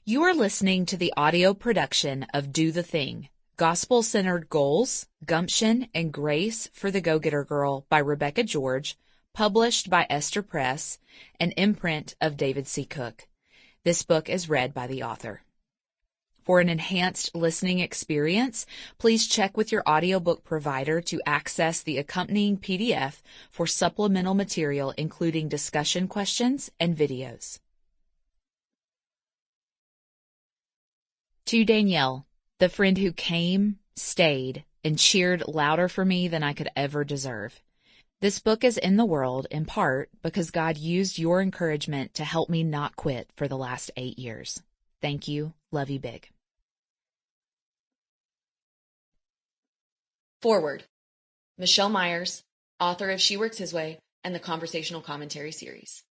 You are listening to the audio production of Do the Thing, Gospel-Centered Goals, Gumption, and Grace for the Go-Getter Girl by Rebecca George, published by Esther Press, an imprint of David C. Cook. This book is read by the author. For an enhanced listening experience, please check with your audiobook provider to access the accompanying PDF for supplemental material, including discussion questions and videos. To Danielle, the friend who came, stayed, and cheered louder for me than I could ever deserve. This book is in the world, in part, because God used your encouragement to help me not quit for the last 8 years. Thank you. Love you big. Forward. Michelle Myers, author of She Works His Way and the Conversational Commentary series.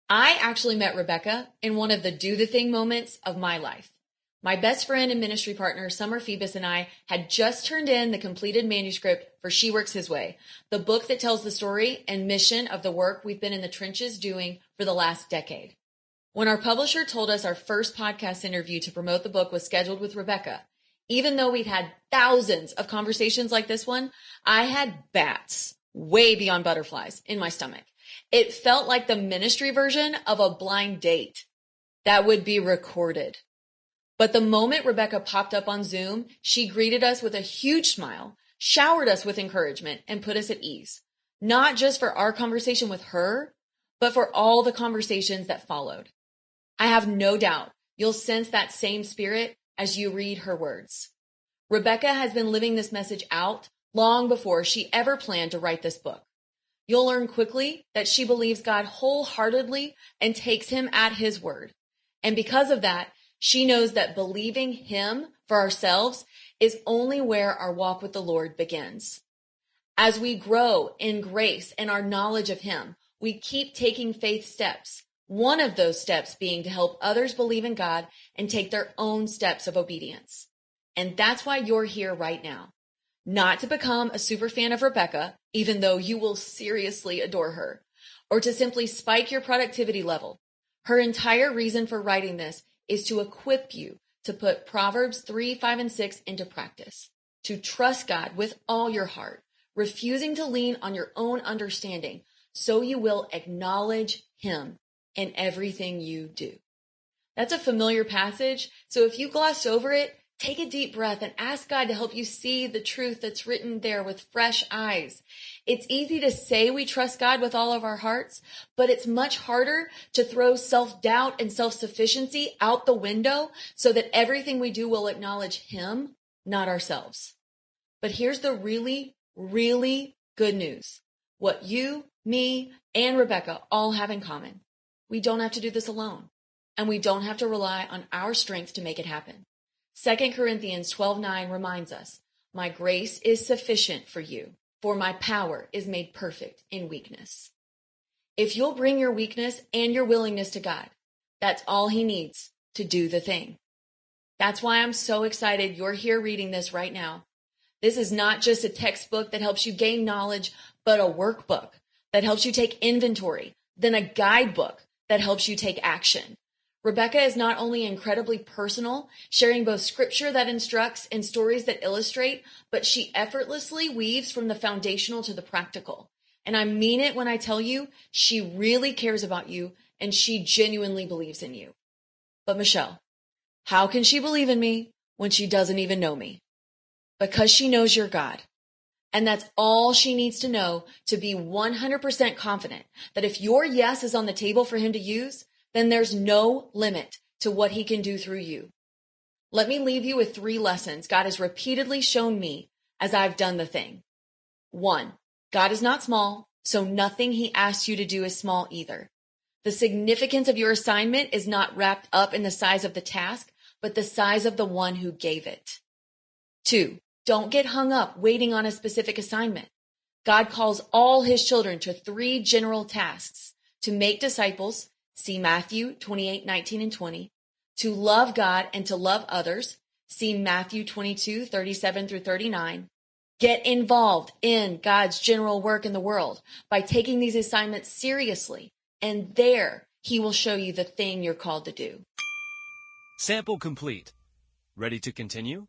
I actually met Rebecca in one of the do the thing moments of my life. My best friend and ministry partner, Summer Phoebus, and I had just turned in the completed manuscript for She Works His Way, the book that tells the story and mission of the work we've been in the trenches doing for the last decade. When our publisher told us our first podcast interview to promote the book was scheduled with Rebecca, even though we'd had thousands of conversations like this one, I had bats way beyond butterflies in my stomach. It felt like the ministry version of a blind date that would be recorded. But the moment Rebecca popped up on Zoom, she greeted us with a huge smile, showered us with encouragement, and put us at ease. Not just for our conversation with her, but for all the conversations that followed. I have no doubt you'll sense that same spirit as you read her words. Rebecca has been living this message out long before she ever planned to write this book. You'll learn quickly that she believes God wholeheartedly and takes him at his word. And because of that, she knows that believing him for ourselves is only where our walk with the Lord begins. As we grow in grace and our knowledge of him, we keep taking faith steps. One of those steps being to help others believe in God and take their own steps of obedience. And that's why you're here right now. Not to become a super fan of Rebecca, even though you will seriously adore her, or to simply spike your productivity level. Her entire reason for writing this is to equip you to put Proverbs 3, 5, and 6 into practice, to trust God with all your heart, refusing to lean on your own understanding, so you will acknowledge him in everything you do. That's a familiar passage, so if you glossed over it, take a deep breath and ask God to help you see the truth that's written there with fresh eyes. It's easy to say we trust God with all of our hearts, but it's much harder to throw self-doubt and self-sufficiency out the window so that everything we do will acknowledge him, not ourselves. But here's the really, really good news. What you, me, and Rebecca all have in common. We don't have to do this alone, and we don't have to rely on our strength to make it happen. 2 Corinthians 12:9 reminds us, my grace is sufficient for you, for my power is made perfect in weakness. If you'll bring your weakness and your willingness to God, that's all he needs to do the thing. That's why I'm so excited you're here reading this right now. This is not just a textbook that helps you gain knowledge, but a workbook that helps you take inventory, then a guidebook that helps you take action. Rebecca is not only incredibly personal, sharing both scripture that instructs and stories that illustrate, but she effortlessly weaves from the foundational to the practical. And I mean it when I tell you, she really cares about you and she genuinely believes in you. But Michelle, how can she believe in me when she doesn't even know me? Because she knows you're God. And that's all she needs to know to be 100% confident that if your yes is on the table for him to use, then there's no limit to what he can do through you. Let me leave you with 3 lessons God has repeatedly shown me as I've done the thing. 1, God is not small, so nothing he asks you to do is small either. The significance of your assignment is not wrapped up in the size of the task, but the size of the one who gave it. 2, don't get hung up waiting on a specific assignment. God calls all his children to 3 general tasks: to make disciples, see Matthew 28:19 and 20, to love God and to love others, see Matthew 22:37 through 39. Get involved in God's general work in the world by taking these assignments seriously, and there he will show you the thing you're called to do. Sample complete. Ready to continue?